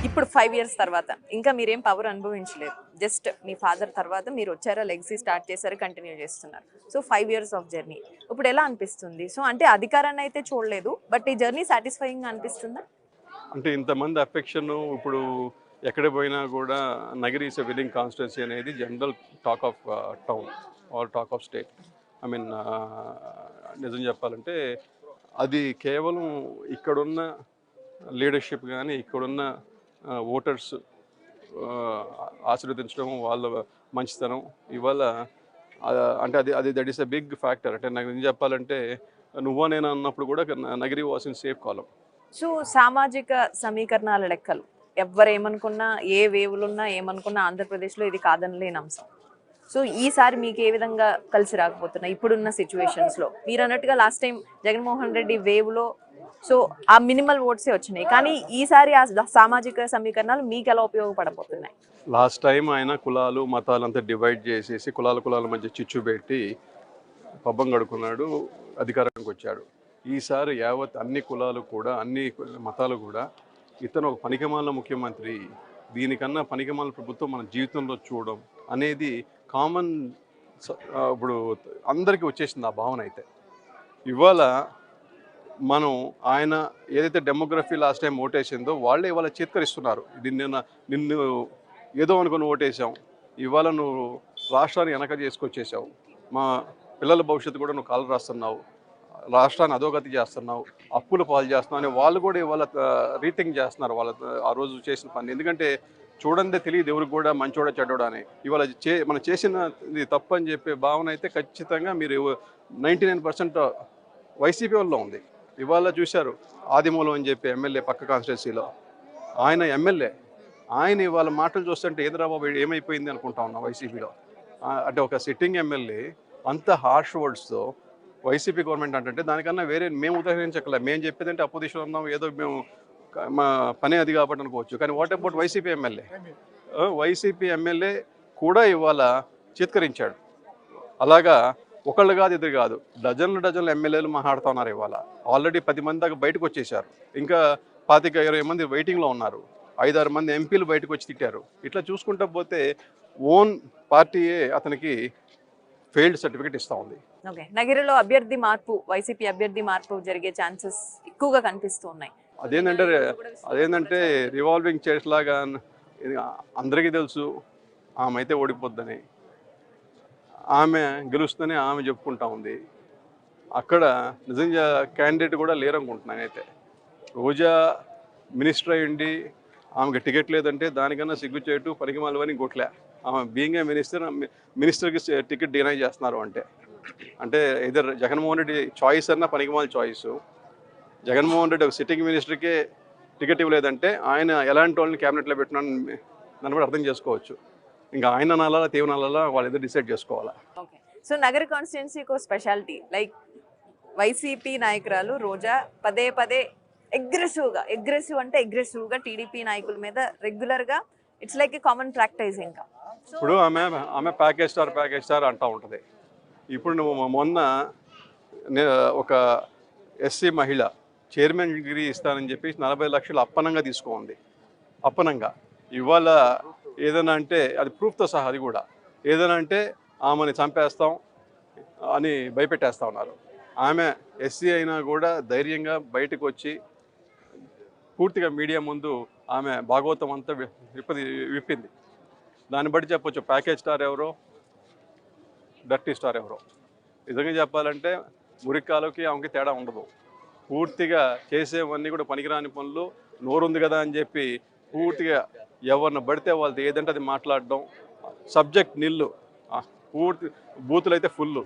ఇప్పుడు 5 ఇయర్స్ తర్వాత ఇంకా మీరేం పవర్ అనుభవించలేదు. జస్ట్ మీ ఫాదర్ తర్వాత మీరు వచ్చారా, లెగసీ స్టార్ట్ చేశారు, కంటిన్యూ చేస్తున్నారు. సో 5 ఇయర్స్ ఆఫ్ జర్నీ ఇప్పుడు ఎలా అనిపిస్తుంది? సో అంటే అధికారాన్ని అయితే చూడలేదు, బట్ ఈ జర్నీ సాటిస్ఫైయింగ్ అనిపిస్తుందా? అంటే ఇంతమంది అఫెక్షన్ ఇప్పుడు ఎక్కడ పోయినా కూడా Nagari is a winning constituency అనేది general talk of town or talk of state. I mean నిజం చెప్పాలంటే అది కేవలం ఇక్కడున్న లీడర్షిప్ కానీ ఇక్కడున్న ఓటర్స్ ఆశీర్వదించడం, వాళ్ళ మంచితనం ఇవాళ అంటే అది that is a big factor. అంటే నాకు ఏం చెప్పాలంటే నువ్వా నేను అన్నప్పుడు కూడా నగరి వాస్ ఇన్ సేఫ్ కాలం. సో సామాజిక సమీకరణాల లెక్కలు ఎవరేమనుకున్నా, ఏ వేవులున్నా ఏమనుకున్నా ఆంధ్రప్రదేశ్లో ఇది కాదనలేని అంశం. సో ఈసారి మీకు ఏ విధంగా కలిసి రాకపోతున్నాయి ఇప్పుడున్న సిచ్యువేషన్స్లో? మీరు అన్నట్టుగా లాస్ట్ టైం జగన్మోహన్ రెడ్డి వేవ్లో సో ఆ మినిమల్ ఓట్సే వచ్చినాయి, కానీ ఈసారి ఆ సామాజిక సమీకరణాలు మీకు ఎలా ఉపయోగపడబోతున్నాయి? లాస్ట్ టైం ఆయన కులాలు మతాలు అంతా డివైడ్ చేసేసి కులాల మధ్య చిచ్చు పెట్టి పబ్బం గడుకున్నాడు, అధికారానికి వచ్చాడు. ఈసారి యావత్ అన్ని కులాలు కూడా అన్ని మతాలు కూడా ఇతను ఒక పనికిమాలిన ముఖ్యమంత్రి, దీనికన్నా పనికిమాలిన ప్రభుత్వం మన జీవితంలో చూడడం అనేది కామన్ ఇప్పుడు అందరికీ వచ్చేసింది ఆ భావన. అయితే ఇవాళ మనం ఆయన ఏదైతే డెమోగ్రఫీ లాస్ట్ టైం ఓటేసిందో వాళ్ళే ఇవాళ చేత్కరిస్తున్నారు. ఇది నిన్ను ఏదో అనుకుని ఓటేసాం, ఇవాళ నువ్వు రాష్ట్రాన్ని వెనక చేసుకొచ్చేసావు, మా పిల్లల భవిష్యత్తు కూడా నువ్వు కాలు రాస్తున్నావు, రాష్ట్రాన్ని అధోగతి చేస్తున్నావు, అప్పులు పాలు చేస్తున్నావు అని వాళ్ళు కూడా ఇవాళ రీథింక్ చేస్తున్నారు వాళ్ళ ఆ రోజు చేసిన పని. ఎందుకంటే చూడందే తెలియదు ఎవరికి కూడా మంచోడ చెడ్డోడా అని. ఇవాళ మనం చేసిన ఇది తప్పు అని చెప్పే భావన అయితే ఖచ్చితంగా మీరు 99% వైసీపీ వల్ల ఉంది. ఇవాళ చూశారు ఆదిమూలం అని చెప్పి ఎమ్మెల్యే పక్క కాన్స్టిట్యున్సీలో ఆయన ఎమ్మెల్యే, ఆయన ఇవాళ మాటలు చూస్తుంటే హైదరాబాద్ ఏమైపోయింది అనుకుంటా ఉన్నా వైసీపీలో. అంటే ఒక సిట్టింగ్ ఎమ్మెల్యే అంత హార్ష్ వర్డ్స్తో వైసీపీ గవర్నమెంట్ అంటే దానికన్నా వేరే మేము ఉదాహరించక్కలే. మేము చెప్పేదంటే అపోజిషన్ ఉన్నాం, ఏదో మేము మా పని అది కాబట్టి అనుకోవచ్చు. కానీ వాట్ అబౌట్ వైసీపీ ఎమ్మెల్యే కూడా ఇవాళ చిత్కరించాడు. అలాగా ఒకళ్ళు కాదు ఇద్దరు కాదు, డజన్లు ఎమ్మెల్యేలు మాట్లాడుతున్నారు. ఇవాళ ఆల్రెడీ 10 మంది దాకా బయటకు వచ్చేసారు, ఇంకా 25-20 మంది వెయిటింగ్లో ఉన్నారు, 5-6 మంది ఎంపీలు బయటకు వచ్చి తిట్టారు. ఇట్లా చూసుకుంటా పోతే ఓన్ పార్టీయే అతనికి ఫెయిల్డ్ సర్టిఫికేట్ ఇస్తూ ఉంది. ఓకే, నగరిలో అభ్యర్థి మార్పు, వైసీపీ అభ్యర్థి మార్పు జరిగే ఛాన్సెస్ ఎక్కువగా కనిపిస్తూ ఉన్నాయి. అదేంటంటే రివాల్వింగ్ చైర్స్ లాగా అందరికీ తెలుసు ఆమె అయితే ఓడిపోద్దని, ఆమె గెలుస్తూనే ఆమె చెప్పుకుంటా ఉంది. అక్కడ నిజంగా క్యాండిడేట్ కూడా లేరనుకుంటున్నాను. అయితే రోజా మినిస్టర్ అయ్యిండి ఆమెకి టికెట్ లేదంటే దానికన్నా సిగ్గుచేటు పనికిమాలని గొట్లే. ఆమె బీయింగ్ ఏ మినిస్టర్కి టికెట్ డినై చేస్తున్నారు అంటే ఇద్దరు జగన్మోహన్ రెడ్డి చాయిస్ అన్నా పనికిమాల చాయిస్. జగన్మోహన్ రెడ్డి ఒక సిట్టింగ్ మినిస్టర్కే టికెట్ ఇవ్వలేదంటే ఆయన ఎలాంటి వాళ్ళని క్యాబినెట్లో పెట్టినాను దాన్ని కూడా అర్థం చేసుకోవచ్చు. ఇంకా ఆయన నాలా తీవ్రాల వాళ్ళిద్దరు డిసైడ్ చేసుకోవాలా. ఓకే, సో నగర్ కాన్స్టిట్యున్సీకి స్పెషాలిటీ లైక్ వైసీపీ నాయకురాలు రోజా పదే అగ్రెసివ్గా టీడీపీ నాయకుల మీద రెగ్యులర్గా it's like a common practice. ఇంకా ఇప్పుడు ఆమె ప్యాకేజ్ స్టార్ అంటూ ఉంటుంది. ఇప్పుడు నువ్వు మొన్న ఒక ఎస్సీ మహిళ చైర్మన్ డిగ్రీ ఇస్తానని చెప్పి 40 లక్షలు అప్పనంగా తీసుకోండి. అప్పనంగా ఇవాళ ఏదైనా అంటే అది ప్రూఫ్తో సహా, అది కూడా ఏదైనా అంటే ఆమెని చంపేస్తాం అని భయపెట్టేస్తూ ఉన్నారు. ఆమె ఎస్సీ అయినా కూడా ధైర్యంగా బయటకు వచ్చి పూర్తిగా మీడియా ముందు ఆమె భాగవతం అంతా విప్పింది. దాన్ని బట్టి చెప్పొచ్చు ప్యాకేజ్ స్టార్ ఎవరో, డర్టీ స్టార్ ఎవరో. నిజంగా చెప్పాలంటే మురికాలకి ఆమెకి తేడా ఉండదు. పూర్తిగా చేసేవన్నీ కూడా పనికిరాని పనులు, నోరుంది కదా అని చెప్పి పూర్తిగా ఎవరిని పడితే వాళ్ళది ఏదంటే అది మాట్లాడడం, సబ్జెక్ట్ నిల్లు, పూర్తి బూతులు అయితే ఫుల్.